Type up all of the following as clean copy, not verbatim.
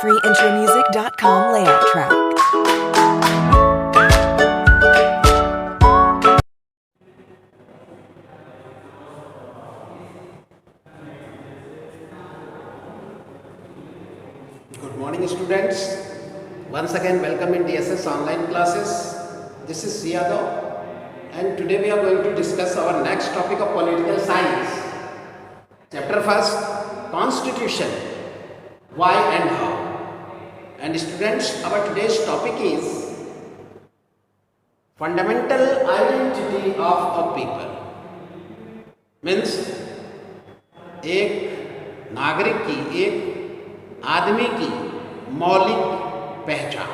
freeintromusic.com layout track. Good morning, students. Once again, welcome in DSS online classes. This is Yadav, and today we are going to discuss our next topic of political science. Chapter first, Constitution. Why and how? And students, our today's topic is fundamental identity of a people. Means एक नागरिक की, एक आदमी की मौलिक पहचान.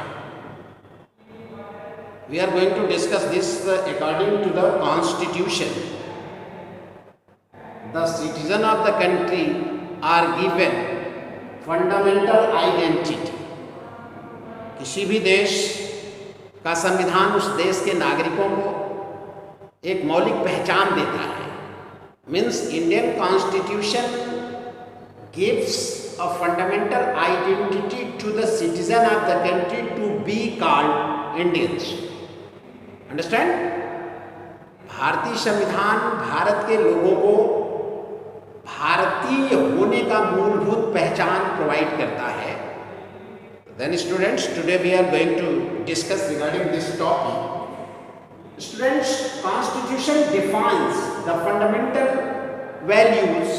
We are going to discuss this according to the Constitution. The citizen of the country are given fundamental identity. किसी भी देश का संविधान उस देश के नागरिकों को एक मौलिक पहचान देता है. Means Indian Constitution gives a fundamental identity to the citizen of the country to be called Indians. Understand? भारतीय संविधान भारत के लोगों को भारतीय होने का मूलभूत पहचान प्रोवाइड करता है. Then students, today we are going to discuss regarding this topic. Students, Constitution defines the fundamental values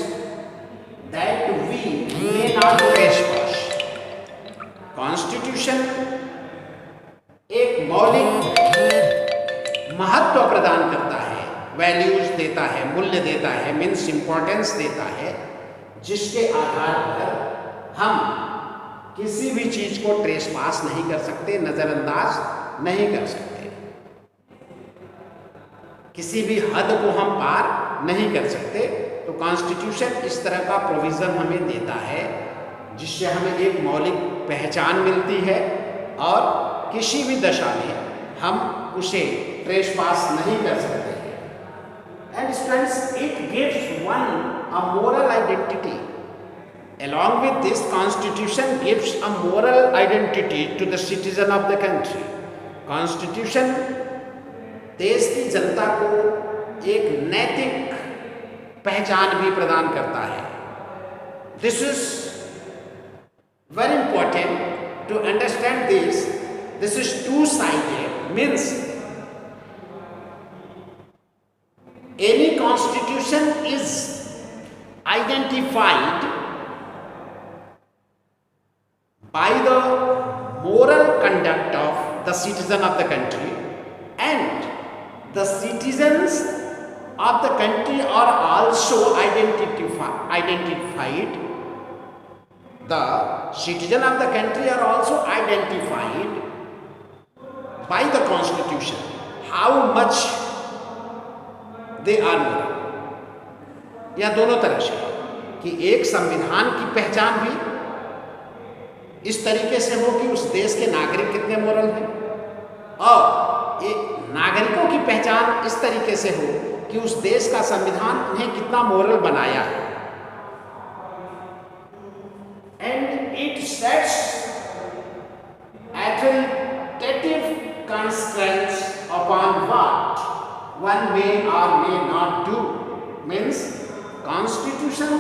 that we may not trespass. Constitution एक मौलिक महत्व प्रदान करता है, वैल्यूज देता है, मूल्य देता है, मीन्स इंपॉर्टेंस देता है, जिसके आधार पर हम किसी भी चीज को ट्रेस पास नहीं कर सकते, नजरअंदाज नहीं कर सकते, किसी भी हद को हम पार नहीं कर सकते. तो कॉन्स्टिट्यूशन इस तरह का प्रोविजन हमें देता है जिससे हमें एक मौलिक पहचान मिलती है और किसी भी दशा में हम उसे ट्रेस पास नहीं कर सकते हैं. And students, it gives one a moral identity. Along with this, Constitution gives a moral identity to the citizen of the country. Constitution देश की जनता को एक नैतिक पहचान भी प्रदान करता है. This is very important to understand this. This is two-sided. Means any constitution is identified by the moral conduct of the citizen of the country, and the citizens of the country are also identified. The citizen of the country are also identified by the Constitution. How much they are moral. या दोनों तरह से कि एक संविधान की पहचान भी इस तरीके से हो कि उस देश के नागरिक कितने मोरल हैं, और एक नागरिकों की पहचान इस तरीके से हो कि उस देश का संविधान उन्हें कितना मोरल बनाया है. And it sets authoritative constraints upon what one may or may not do. Means constitution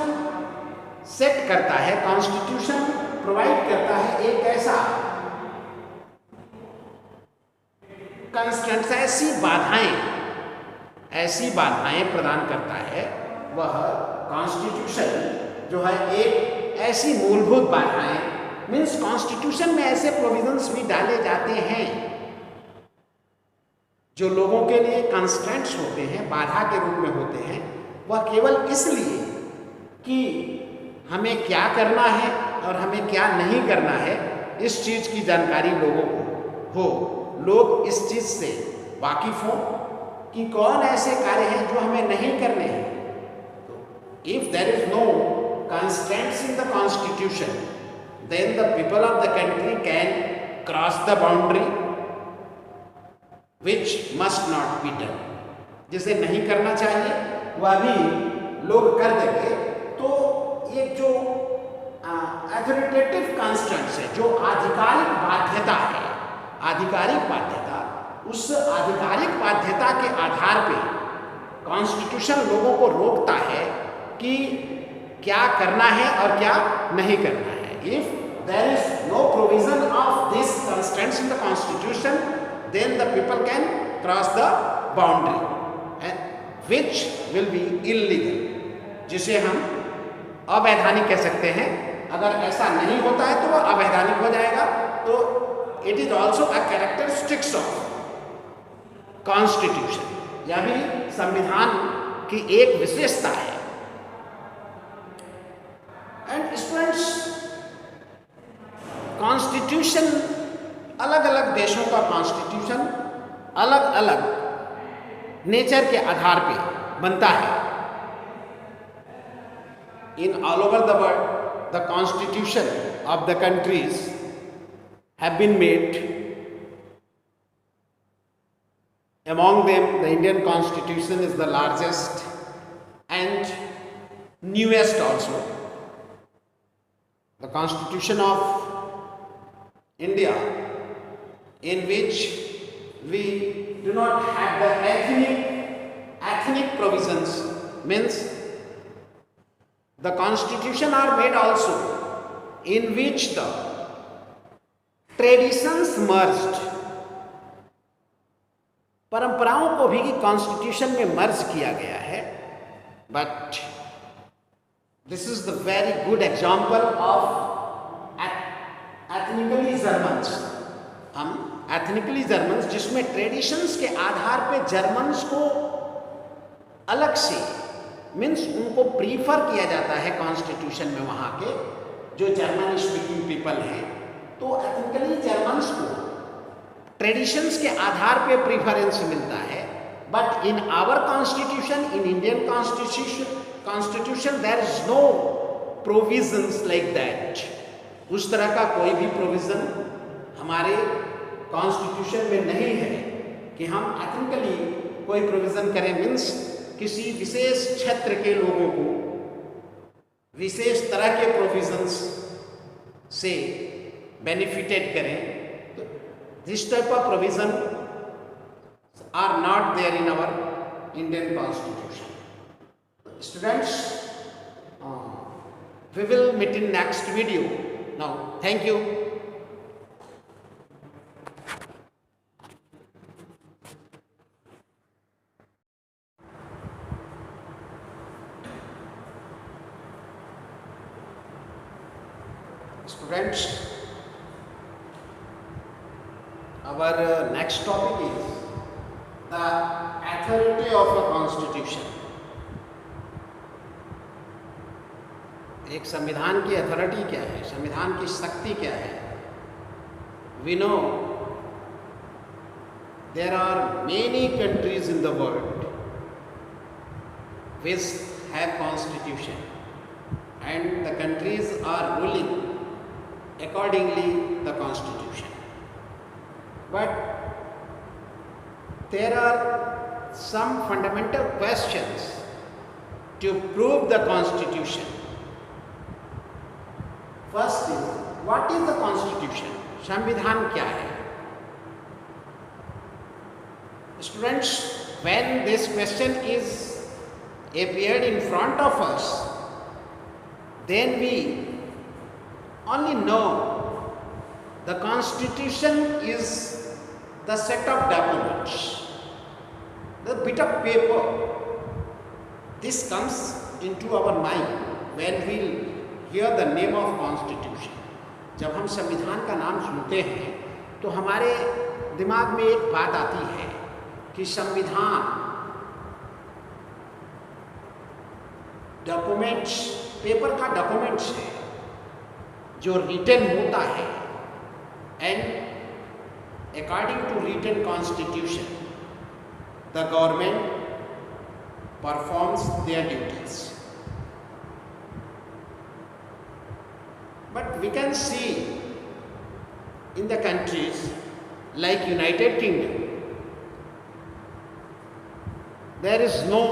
set करता है, कॉन्स्टिट्यूशन प्रोवाइड करता है एक ऐसा कंस्ट्रेंट्स, ऐसी बाधाएं प्रदान करता है. वह कॉन्स्टिट्यूशन जो है एक ऐसी मूलभूत बाधाएं, मीन्स कॉन्स्टिट्यूशन में ऐसे प्रोविजंस भी डाले जाते हैं जो लोगों के लिए कंस्ट्रेंट्स होते हैं, बाधा के रूप में होते हैं. वह केवल इसलिए कि हमें क्या करना है और हमें क्या नहीं करना है, इस चीज की जानकारी लोगों को हो, लोग इस चीज से वाकिफ हो कि कौन ऐसे कार्य हैं जो हमें नहीं करने हैं. If there is no constraints in the constitution, then the people of the country can cross the boundary which must not be done. जिसे नहीं करना चाहिए वह भी लोग कर देंगे. तो एक जो अथॉरिटेटिव कॉन्स्टेंट्स है, जो आधिकारिक बाध्यता है, आधिकारिक बाध्यता, उस आधिकारिक बाध्यता के आधार पे कॉन्स्टिट्यूशन लोगों को रोकता है कि क्या करना है और क्या नहीं करना है। If there is no provision of this constraints in the constitution, then the people can cross the boundary which will be illegal, जिसे हम अवैधानिक कह सकते हैं। अगर ऐसा नहीं होता है तो वह अवैधानिक हो जाएगा। तो it is also a characteristics of constitution, यह भी संविधान की एक विशेषता है। एंड स्टूडेंट्स, कॉन्स्टिट्यूशन, अलग अलग देशों का कॉन्स्टिट्यूशन अलग अलग नेचर के आधार पे बनता है। In all over the world, the constitution of the countries have been made. Among them, the Indian Constitution is the largest and newest also. The Constitution of India, in which we do not have the ethnic provisions, means the Constitution are made also in which the traditions merged. परंपराओं को भी constitution में मर्ज किया गया है। But this is the very good example of ethnically Germans. हम ethnically Germans, जिसमें traditions के आधार पे जर्मन्स को अलग से, मीन्स उनको प्रीफर किया जाता है कॉन्स्टिट्यूशन में, वहाँ के जो जर्मन स्पीकिंग पीपल हैं, तो एथनिकली जर्मन्स को ट्रेडिशंस के आधार पे प्रीफरेंस मिलता है। But in our constitution, in Indian constitution there is no provisions like that. उस तरह का कोई भी प्रोविजन हमारे कॉन्स्टिट्यूशन में नहीं है कि हम एथनिकली कोई प्रोविजन करें, मीन्स किसी विशेष क्षेत्र के लोगों को विशेष तरह के प्रोविजंस से बेनिफिटेड करें। This type of provision are not there in our Indian Constitution. Students, we will meet in next video. Now, thank you. Students, our next topic is the authority of a constitution. एक संविधान की authority क्या है, संविधान की शक्ति क्या है? We know there are many countries in the world which have constitution, and the countries are ruling accordingly the constitution. But there are some fundamental questions to prove the constitution. First is, what is the constitution? संविधान क्या है? Students, when this question is appeared in front of us, then we only know the constitution is the set of documents, the bit of paper. This comes into our mind when we hear the name of constitution. जब हम संविधान का नाम सुनते हैं तो हमारे दिमाग में एक बात आती है कि संविधान डॉक्यूमेंट्स, पेपर का डॉक्यूमेंट्स है जो रिटन होता है, and according to written constitution the government performs their duties. But we can see in the countries like United Kingdom, there is no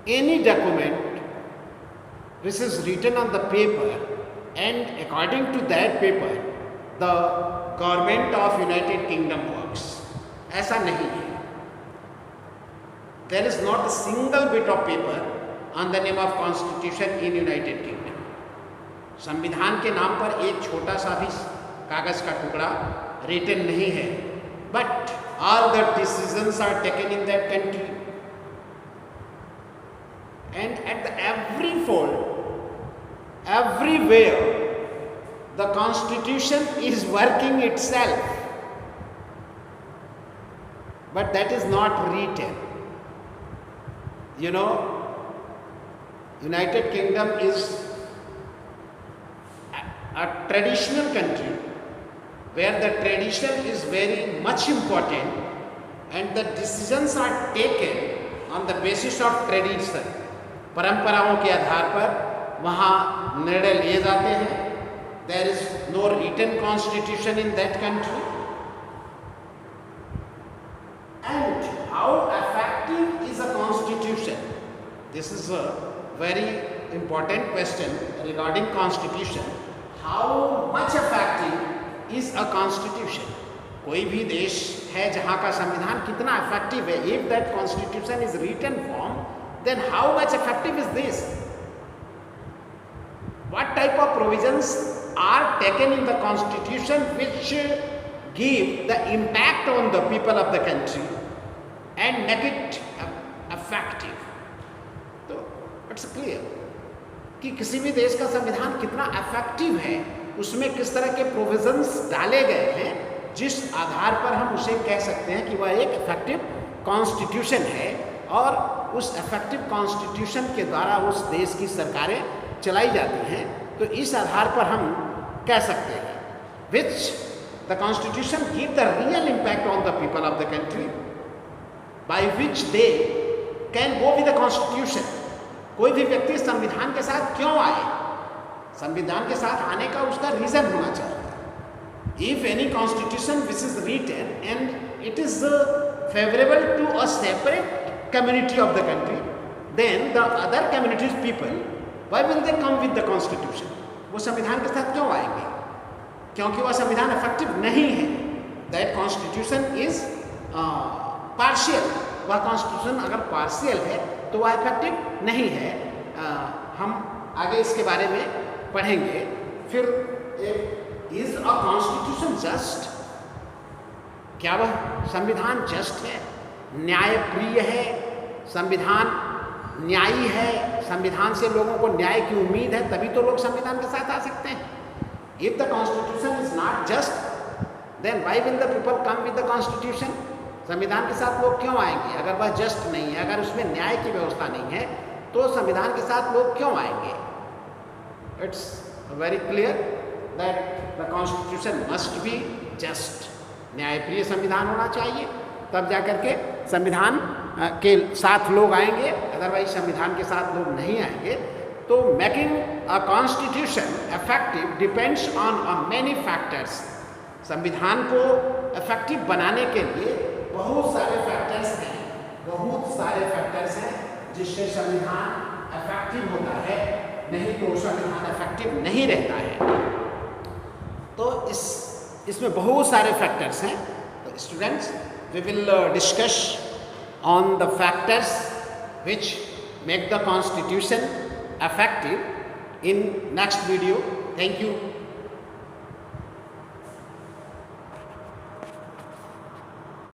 any document which is written on the paper and according to that paper the government of United Kingdom works. ऐसा नहीं है. There is not a single bit of paper on the name of Constitution in United Kingdom. संविधान के नाम पर एक छोटा सा भी कागज का टुकड़ा written नहीं है. But all the decisions are taken in that country. And at the every fold, everywhere, the Constitution is working itself. But that is not written. You know, United Kingdom is a traditional country where the tradition is very much important and the decisions are taken on the basis of tradition. परंपराओं के आधार पर वहाँ निर्णय लिए जाते हैं. There is no written constitution in that country. And how effective is a constitution? This is a very important question regarding constitution. How much effective is a constitution? कोई भी देश है जहाँ का संविधान कितना effective है? If that constitution is written form, then how much effective is this? What type of provisions are taken in the constitution which give the impact on the people of the country and make it effective? तो it's clear कि किसी भी देश का संविधान कितना effective है, उसमें किस तरह के provisions डाले गए हैं जिस आधार पर हम उसे कह सकते हैं कि वह एक effective constitution है और उस इफेक्टिव कॉन्स्टिट्यूशन के द्वारा उस देश की सरकारें चलाई जाती हैं. तो इस आधार पर हम कह सकते हैं which the constitution give the real impact on the people of the country by which they can go with the constitution. कोई भी व्यक्ति संविधान के साथ क्यों आए? संविधान के साथ आने का उसका रीजन होना चाहिए. If any constitution which is written and it is favourable to a separate community of the country, then the other communities people, why will they come with the constitution? वो संविधान के साथ क्यों आएंगे? क्योंकि वह संविधान इफेक्टिव नहीं है. That constitution is partial. वह constitution अगर partial है तो वह इफेक्टिव नहीं है. हम आगे इसके बारे में पढ़ेंगे. फिर is a constitution just? क्या वह संविधान just है, न्यायप्रिय है, संविधान न्यायी है, संविधान से लोगों को न्याय की उम्मीद है, तभी तो लोग संविधान के साथ आ सकते हैं. If the constitution is not just, then why will the people come with the constitution? संविधान के साथ लोग क्यों आएंगे? अगर वह जस्ट नहीं है, अगर उसमें न्याय की व्यवस्था नहीं है, तो संविधान के साथ लोग क्यों आएंगे? It's very clear that the constitution must be just. न्यायप्रिय संविधान होना चाहिए, तब जाकर के संविधान के साथ लोग आएंगे. अदरवाइज संविधान के साथ लोग नहीं आएंगे. तो making a constitution effective depends on many factors. संविधान को इफेक्टिव बनाने के लिए बहुत सारे फैक्टर्स हैं जिससे संविधान इफेक्टिव होता है, नहीं तो संविधान इफेक्टिव नहीं रहता है. तो इसमें बहुत सारे फैक्टर्स हैं. तो students, we will discuss on the factors which make the constitution effective in next video. Thank you.